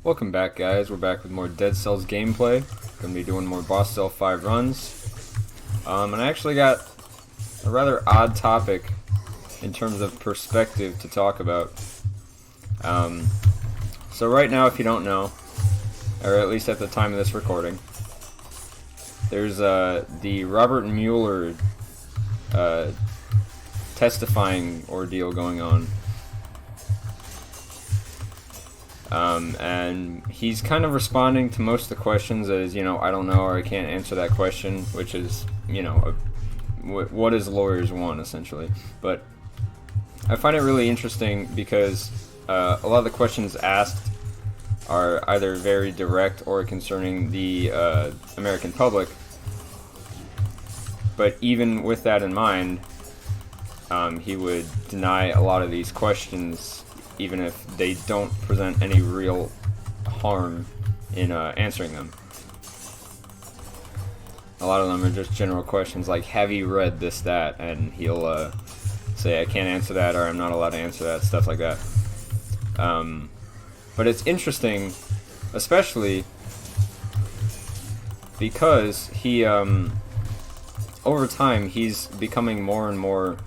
Welcome back, guys. We're back with more Dead Cells gameplay. Gonna be doing more Boss Cell 5 runs. And I actually got a rather odd topic in terms of perspective to talk about. So right now, if you don't know, or at least at the time of this recording, there's the Robert Mueller testifying ordeal going on. And he's kind of responding to most of the questions as, I don't know, or I can't answer that question, which is, what does lawyers want, essentially. But I find it really interesting because a lot of the questions asked are either very direct or concerning the American public. But even with that in mind, he would deny a lot of these questions even if they don't present any real harm in answering them. A lot of them are just general questions like, have you read this, that, and he'll say, I can't answer that, or I'm not allowed to answer that, stuff like that. But it's interesting, especially because he, over time, he's becoming more and more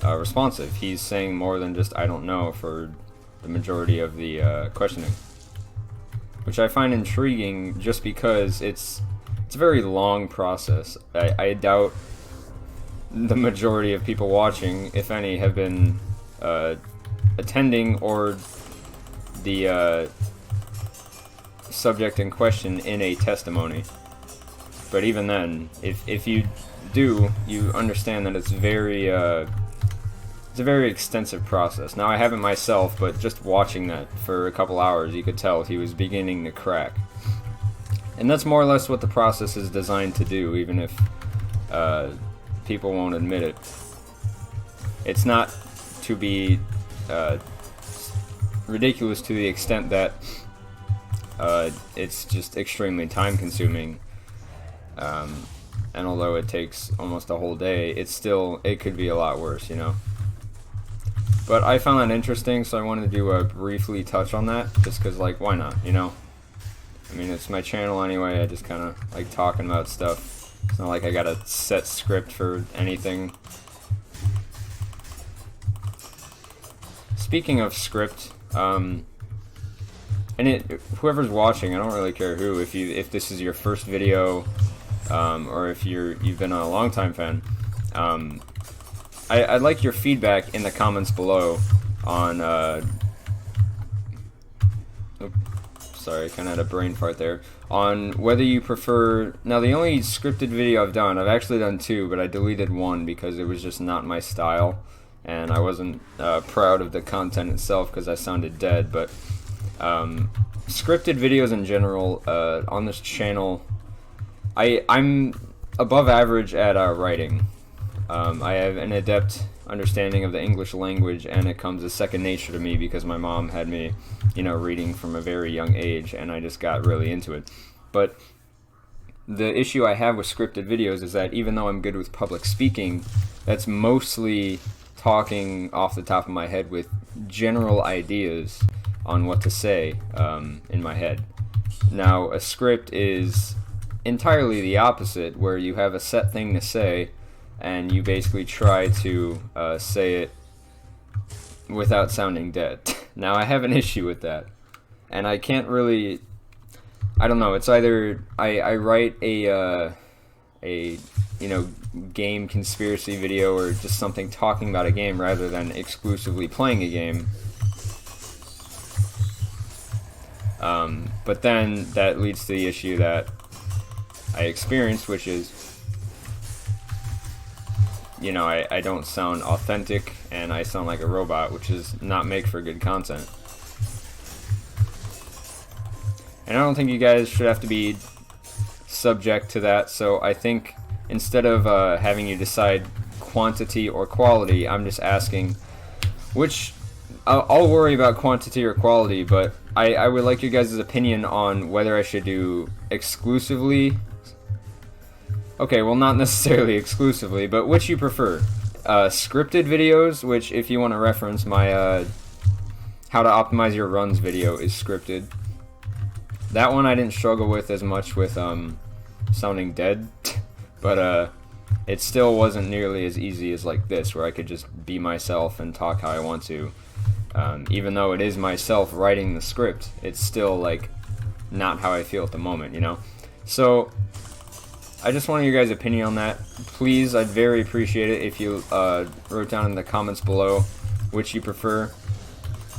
responsive. He's saying more than just, I don't know, for the majority of the questioning, which I find intriguing just because it's a very long process. I doubt the majority of people watching, if any, have been attending or the subject in question in a testimony. But even then, if you do, you understand that it's a very extensive process. Now, I haven't myself, but just watching that for a couple hours, you could tell he was beginning to crack. And that's more or less what the process is designed to do, even if people won't admit it. It's not to be ridiculous to the extent that it's just extremely time-consuming. And although it takes almost a whole day, it could be a lot worse, But I found that interesting, so I wanted to briefly touch on that, just because, why not, I mean, it's my channel anyway, I just kind of like talking about stuff. It's not like I got a set script for anything. Speaking of script, and whoever's watching, I don't really care who, if this is your first video, or if you've been a long-time fan, I'd like your feedback in the comments below on, sorry, I kind of had a brain fart there, on whether you prefer, now the only scripted video I've actually done two, but I deleted one because it was just not my style, and I wasn't proud of the content itself because I sounded dead, but scripted videos in general, on this channel, I'm above average at writing. I have an adept understanding of the English language, and it comes as second nature to me because my mom had me, reading from a very young age, and I just got really into it. But the issue I have with scripted videos is that even though I'm good with public speaking, that's mostly talking off the top of my head with general ideas on what to say in my head. Now, a script is entirely the opposite, where you have a set thing to say, and you basically try to say it without sounding dead. Now, I have an issue with that, and I can't really, I don't know, it's either I write a game conspiracy video or just something talking about a game rather than exclusively playing a game. But then that leads to the issue that I experienced, which is, I don't sound authentic, and I sound like a robot, which is not make for good content. And I don't think you guys should have to be subject to that, so I think instead of having you decide quantity or quality, I'm just asking which, I'll worry about quantity or quality, but I would like your guys' opinion on whether I should do exclusively, okay, well, not necessarily exclusively, but which you prefer. Scripted videos, which, if you want to reference, my how to optimize your runs video is scripted. That one I didn't struggle with as much with sounding dead, but it still wasn't nearly as easy as like this, where I could just be myself and talk how I want to. Even though it is myself writing the script, it's still like not how I feel at the moment, you know? So I just wanted your guys' opinion on that. Please, I'd very appreciate it if you wrote down in the comments below which you prefer.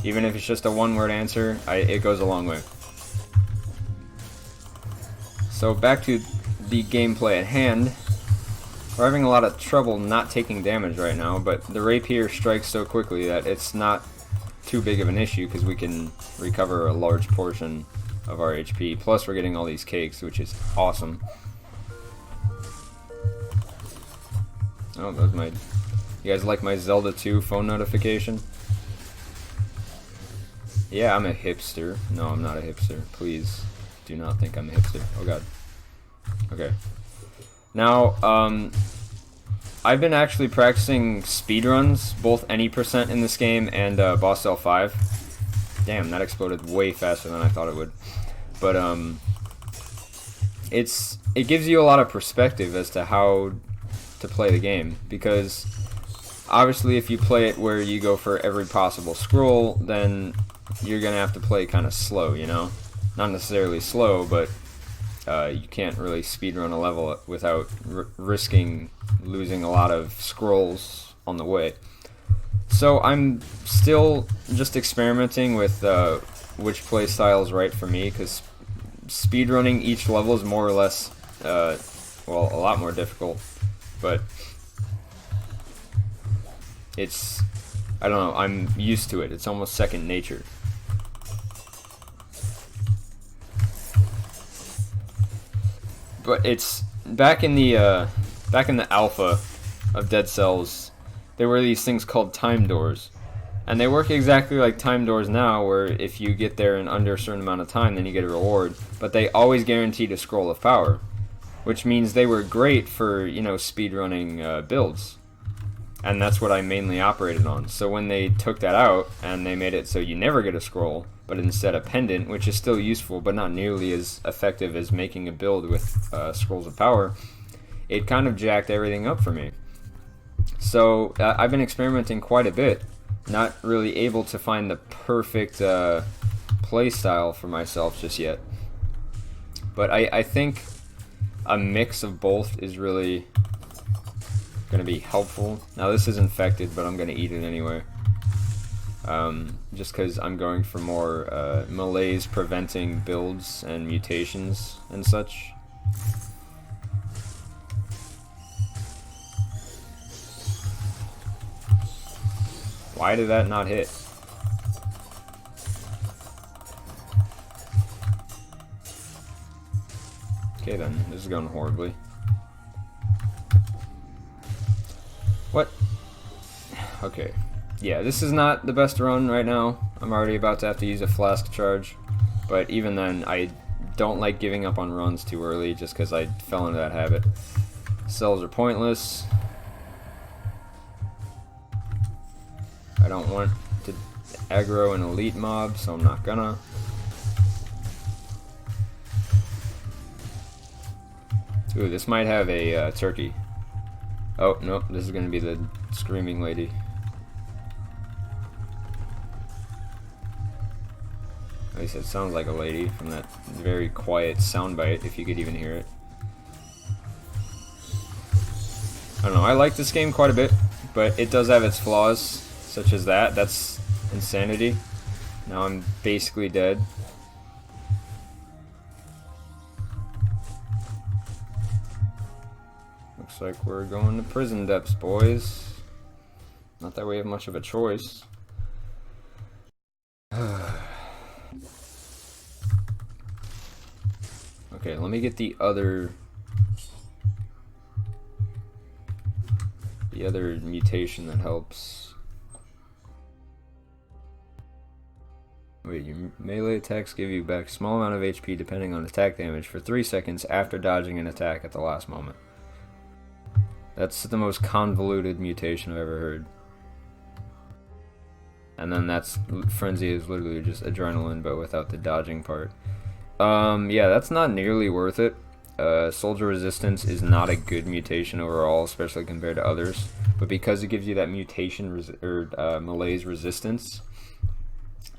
Even if it's just a one-word answer, it goes a long way. So back to the gameplay at hand. We're having a lot of trouble not taking damage right now, but the rapier strikes so quickly that it's not too big of an issue because we can recover a large portion of our HP. Plus we're getting all these cakes, which is awesome. Oh, that was my... You guys like my Zelda 2 phone notification? Yeah, I'm a hipster. No, I'm not a hipster. Please do not think I'm a hipster. Oh god. Okay. Now, I've been actually practicing speedruns, both any percent in this game and Boss Cell 5. Damn, that exploded way faster than I thought it would. But it gives you a lot of perspective as to how to play the game, because obviously if you play it where you go for every possible scroll, then you're gonna have to play kind of slow, you know? Not necessarily slow, but you can't really speedrun a level without risking losing a lot of scrolls on the way. So I'm still just experimenting with which play style is right for me, because speedrunning each level is more or less, well, a lot more difficult, but it's, I don't know, I'm used to it. It's almost second nature. But it's back in the alpha of Dead Cells, there were these things called time doors, and they work exactly like time doors now, where if you get there in under a certain amount of time, then you get a reward. But they always guaranteed a scroll of power, which means they were great for, you know, speedrunning builds, and that's what I mainly operated on. So when they took that out and they made it so you never get a scroll, but instead a pendant, which is still useful but not nearly as effective as making a build with scrolls of power, it kind of jacked everything up for me. So I've been experimenting quite a bit, not really able to find the perfect play style for myself just yet. But I think a mix of both is really going to be helpful. Now this is infected, but I'm going to eat it anyway. Just because I'm going for more malaise preventing builds and mutations and such. Why did that not hit? Okay then, this is going horribly. What? Okay. Yeah, this is not the best run right now. I'm already about to have to use a flask charge. But even then, I don't like giving up on runs too early just because I fell into that habit. Cells are pointless. I don't want to aggro an elite mob, so I'm not gonna. Ooh, this might have a turkey. Oh, nope, this is gonna be the screaming lady. At least it sounds like a lady from that very quiet soundbite, if you could even hear it. I don't know, I like this game quite a bit, but it does have its flaws, such as that. That's insanity. Now I'm basically dead. Looks like we're going to prison depths, boys. Not that we have much of a choice. Okay, let me get the other mutation that helps. Wait, your melee attacks give you back a small amount of HP depending on attack damage for 3 seconds after dodging an attack at the last moment. That's the most convoluted mutation I've ever heard. And then Frenzy is literally just adrenaline but without the dodging part. Yeah, that's not nearly worth it. Soldier Resistance is not a good mutation overall, especially compared to others. But because it gives you that malaise resistance,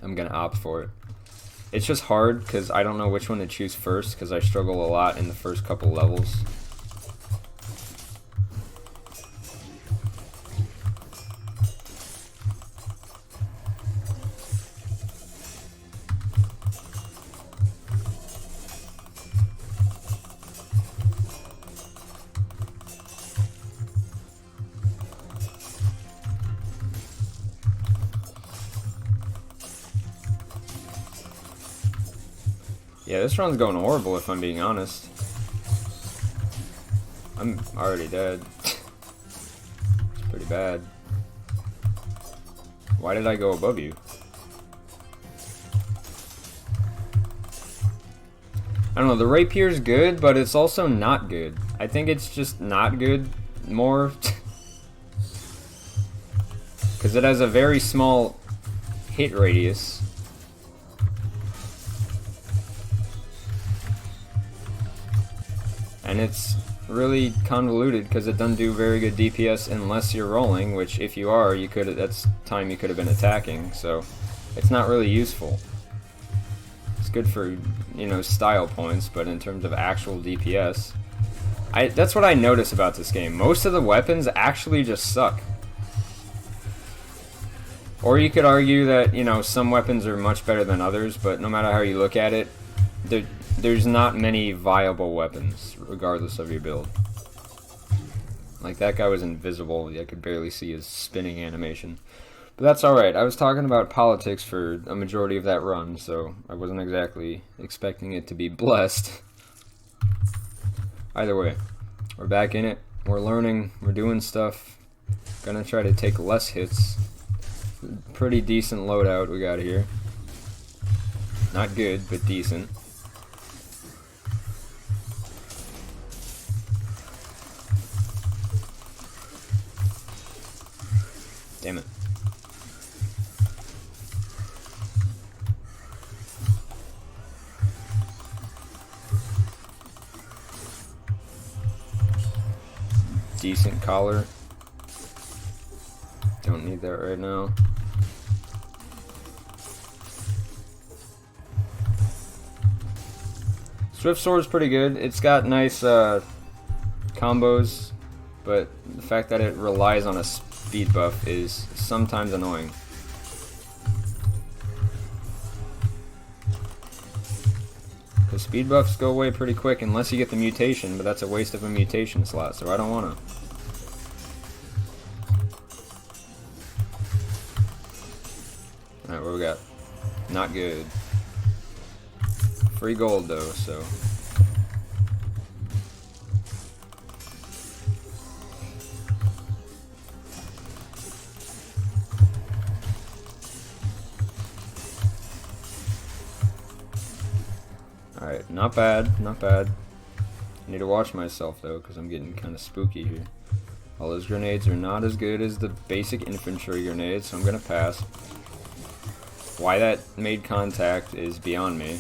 I'm gonna opt for it. It's just hard because I don't know which one to choose first because I struggle a lot in the first couple levels. Yeah, this run's going horrible if I'm being honest. I'm already dead. It's pretty bad. Why did I go above you? I don't know, the rapier's good, but it's also not good. I think it's just not good more. Because it has a very small hit radius. And it's really convoluted because it doesn't do very good DPS unless you're rolling, which if you are, that's time you could have been attacking, so it's not really useful. It's good for, you know, style points, but in terms of actual DPS, that's what I notice about this game. Most of the weapons actually just suck. Or you could argue that, you know, some weapons are much better than others, but no matter how you look at it, there's not many viable weapons, regardless of your build. Like, that guy was invisible. I could barely see his spinning animation. But that's alright. I was talking about politics for a majority of that run, so I wasn't exactly expecting it to be blessed. Either way, we're back in it. We're learning. We're doing stuff. Gonna try to take less hits. Pretty decent loadout we got here. Not good, but decent. Damn it. Decent collar. Don't need that right now. Swift Sword's pretty good. It's got nice combos, but the fact that it relies on a speed buff is sometimes annoying. The speed buffs go away pretty quick unless you get the mutation, but that's a waste of a mutation slot, so I don't want to. Alright, what we got? Not good. Free gold though, so. Alright, not bad, not bad. I need to watch myself though, because I'm getting kind of spooky here. All those grenades are not as good as the basic infantry grenades, so I'm gonna pass. Why that made contact is beyond me.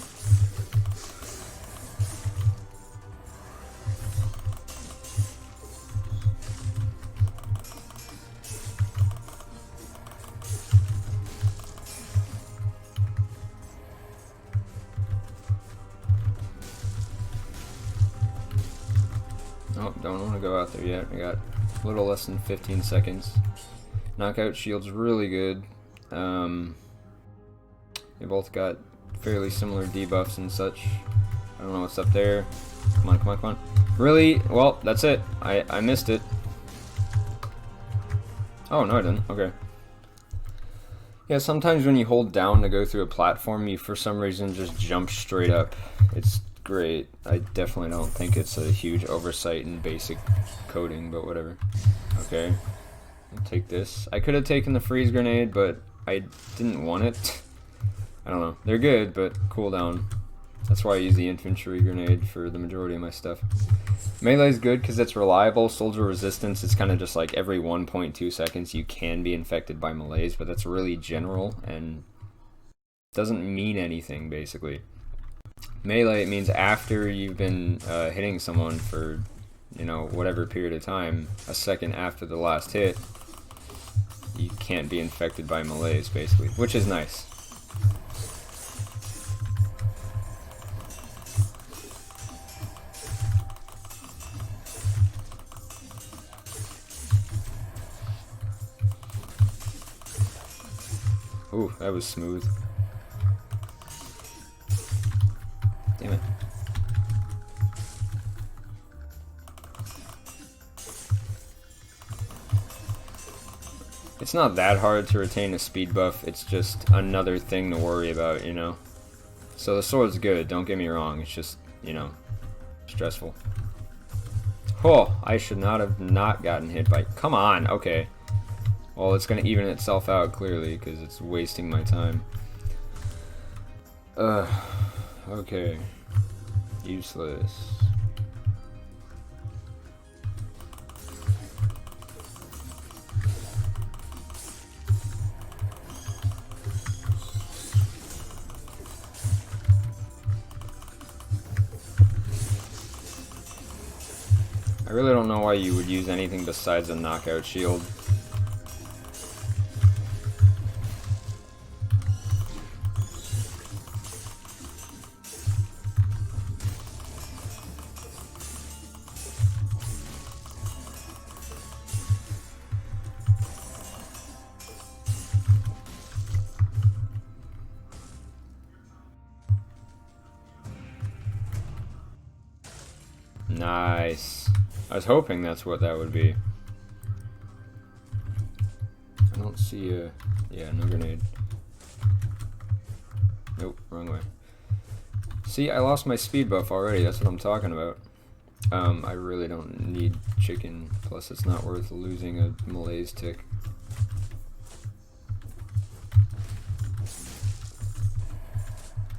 Oh, don't want to go out there yet. I got a little less than 15 seconds. Knockout shield's really good. They both got fairly similar debuffs and such. I don't know what's up there. Come on, come on, come on. Really? Well, that's it. I missed it. Oh, no I didn't. Okay. Yeah, sometimes when you hold down to go through a platform, you for some reason just jump straight up. It's great. I definitely don't think it's a huge oversight in basic coding, but whatever. Okay. I'll take this. I could have taken the freeze grenade, but I didn't want it. I don't know. They're good, but cooldown. That's why I use the infantry grenade for the majority of my stuff. Melee's good because it's reliable. Soldier resistance is kind of just like every 1.2 seconds you can be infected by malaise, but that's really general and doesn't mean anything, basically. Melee means after you've been hitting someone for, you know, whatever period of time, a second after the last hit, you can't be infected by melees, basically, which is nice. Ooh, that was smooth. Damn it. It's not that hard to retain a speed buff, it's just another thing to worry about, you know? So the sword's good, don't get me wrong, it's just, you know, stressful. Oh, I should not have not gotten hit by... Come on, okay. Well, it's gonna even itself out, clearly, because it's wasting my time. Okay. Useless. I really don't know why you would use anything besides a knockout shield. Nice. I was hoping that's what that would be. I don't see a... Yeah, no grenade. Nope, wrong way. See, I lost my speed buff already, that's what I'm talking about. I really don't need chicken, plus it's not worth losing a malaise tick.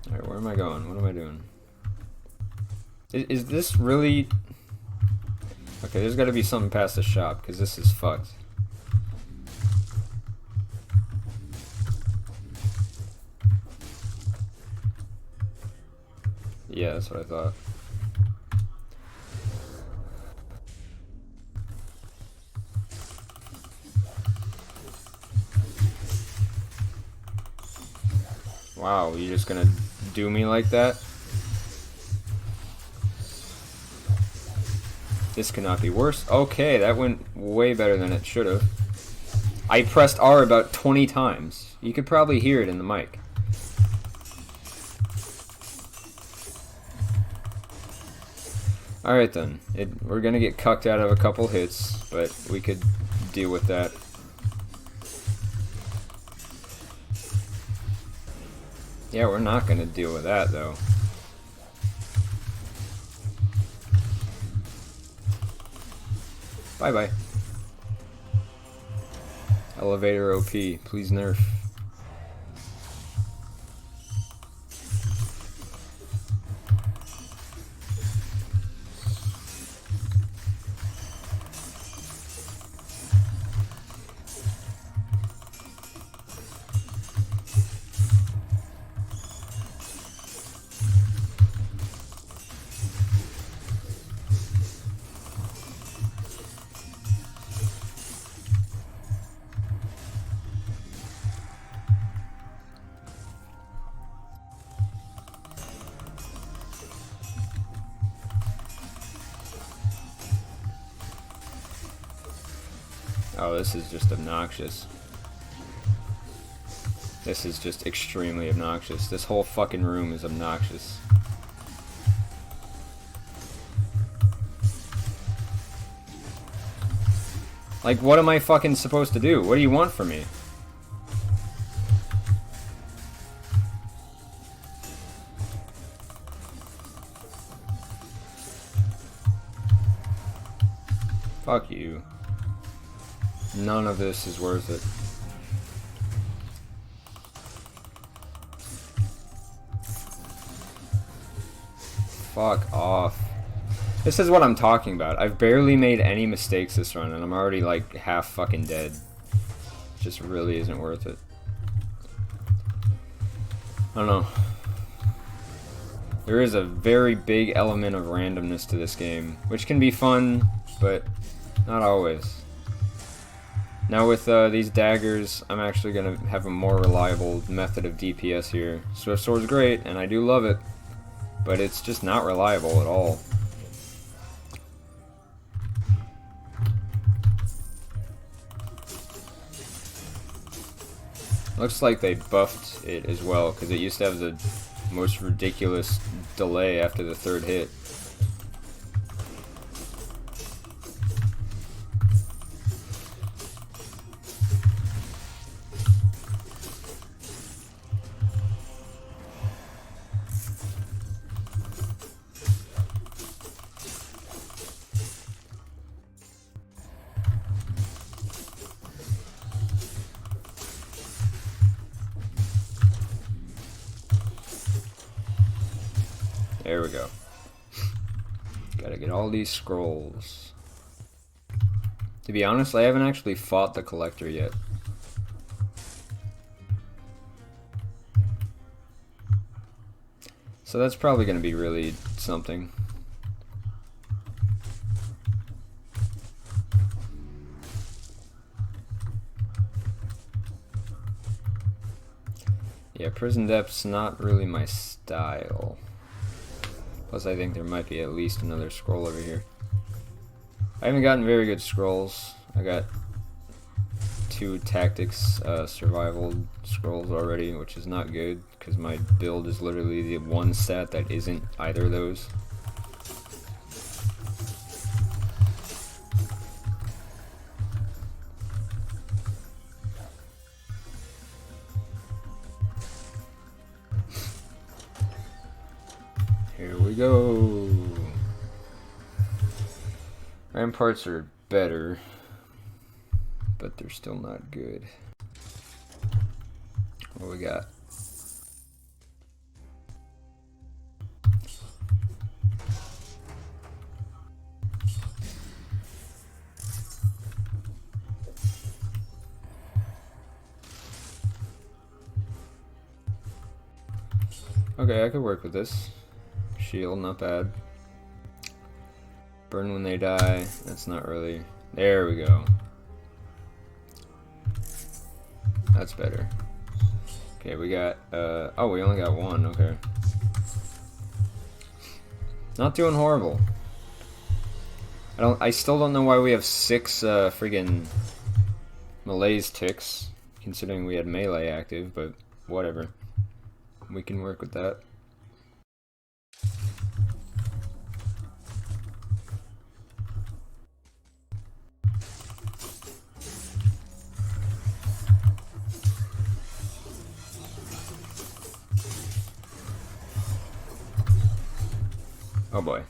Alright, where am I going? What am I doing? Is this really... Okay, there's gotta be something past the shop, because this is fucked. Yeah, that's what I thought. Wow, you're just gonna do me like that? This cannot be worse. Okay, that went way better than it should have. I pressed R about 20 times. You could probably hear it in the mic. Alright then. We're gonna get cucked out of a couple hits, but we could deal with that. Yeah, we're not gonna deal with that though. Bye-bye. Elevator OP, please nerf. Oh, this is just obnoxious. This is just extremely obnoxious. This whole fucking room is obnoxious. Like, what am I fucking supposed to do? What do you want from me? Fuck you. None of this is worth it. Fuck off. This is what I'm talking about. I've barely made any mistakes this run and I'm already like half fucking dead. It just really isn't worth it. I don't know. There is a very big element of randomness to this game, which can be fun, but not always. Now with these daggers, I'm actually going to have a more reliable method of DPS here. Swift Sword's great, and I do love it, but it's just not reliable at all. Looks like they buffed it as well, because it used to have the most ridiculous delay after the third hit. There we go. Gotta get all these scrolls. To be honest, I haven't actually fought the collector yet. So that's probably gonna be really something. Yeah, Prison Depth's not really my style. Plus, I think there might be at least another scroll over here. I haven't gotten very good scrolls. I got 2 tactics survival scrolls already, which is not good, because my build is literally the one stat that isn't either of those. Here we go. Ramparts are better, but they're still not good. What we got? Okay, I could work with this. Shield, not bad. Burn when they die, that's not really... There we go. That's better. Okay, we got, oh, we only got 1, okay. Not doing horrible. I still don't know why we have 6, friggin' Malaise ticks, considering we had melee active, but whatever. We can work with that. Oh boy.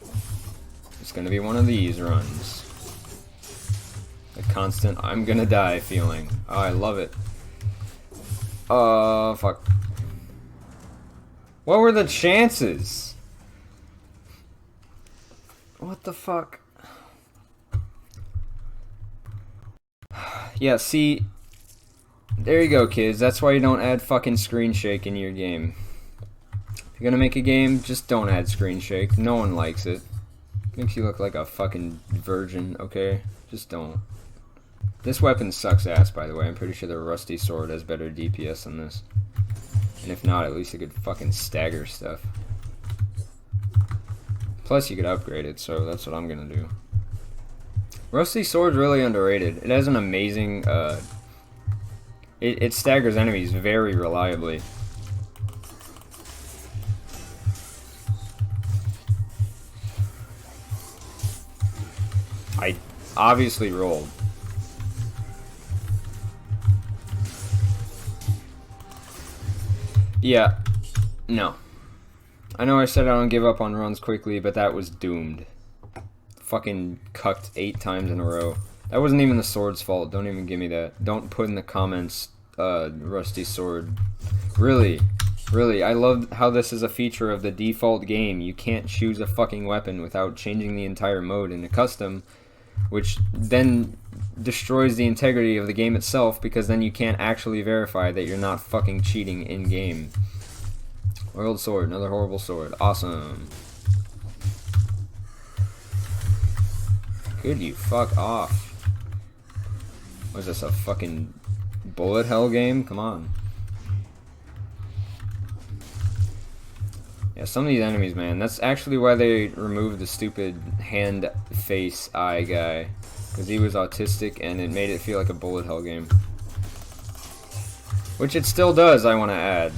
It's gonna be one of these runs. A constant I'm gonna die feeling. Oh, I love it. Oh, fuck. What were the chances? What the fuck? Yeah, see, there you go, kids. That's why you don't add fucking screen shake in your game. If you're gonna make a game, just don't add screen shake. No one likes it. Makes you look like a fucking virgin, okay? Just don't. This weapon sucks ass, by the way. I'm pretty sure the Rusty Sword has better DPS than this. And if not, at least it could fucking stagger stuff. Plus, you could upgrade it, so that's what I'm gonna do. Rusty Sword's really underrated. It has an amazing, it staggers enemies very reliably. I obviously rolled. Yeah. No. I know I said I don't give up on runs quickly, but that was doomed. Fucking cucked 8 times in a row. That wasn't even the sword's fault. Don't even give me that. Don't put in the comments, Rusty Sword. Really. Really, I love how this is a feature of the default game. You can't choose a fucking weapon without changing the entire mode into custom, which then destroys the integrity of the game itself, because then you can't actually verify that you're not fucking cheating in-game. Oiled sword, another horrible sword. Awesome. Could you fuck off? What is this, a fucking bullet hell game? Come on. Yeah, some of these enemies, man, that's actually why they removed the stupid hand, face, eye guy. Because he was autistic and it made it feel like a bullet hell game. Which it still does, I want to add.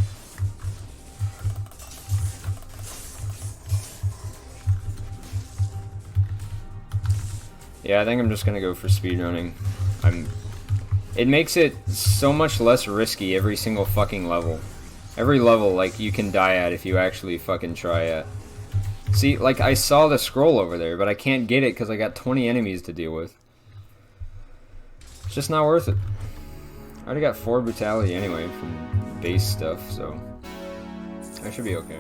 Yeah, I think I'm just gonna go for speedrunning. It makes it so much less risky every single fucking level. Every level, like, you can die at if you actually fucking try it. See, like, I saw the scroll over there, but I can't get it because I got 20 enemies to deal with. It's just not worth it. I already got 4 brutality anyway from base stuff, so I should be okay.